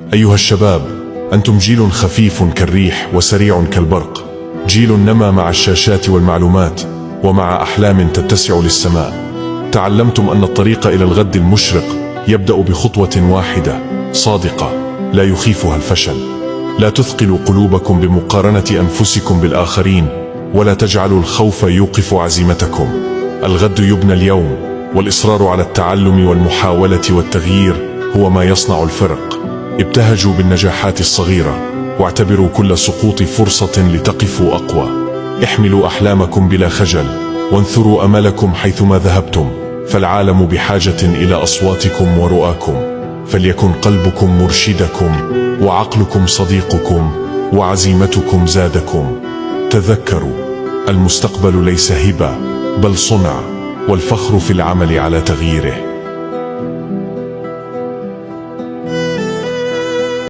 أيها الشباب، أنتم جيل خفيف كالريح وسريع كالبرق، جيل نما مع الشاشات والمعلومات ومع أحلام تتسع للسماء. تعلمتم أن الطريق إلى الغد المشرق يبدأ بخطوة واحدة صادقة لا يخيفها الفشل. لا تثقلوا قلوبكم بمقارنة أنفسكم بالآخرين، ولا تجعلوا الخوف يوقف عزيمتكم. الغد يبنى اليوم، والإصرار على التعلم والمحاولة والتغيير هو ما يصنع الفرق. ابتهجوا بالنجاحات الصغيرة، واعتبروا كل سقوط فرصة لتقفوا أقوى. احملوا أحلامكم بلا خجل، وانثروا أملكم حيثما ذهبتم، فالعالم بحاجة إلى أصواتكم ورؤاكم. فليكن قلبكم مرشدكم، وعقلكم صديقكم، وعزيمتكم زادكم. تذكروا، المستقبل ليس هبة بل صنع، والفخر في العمل على تغييره.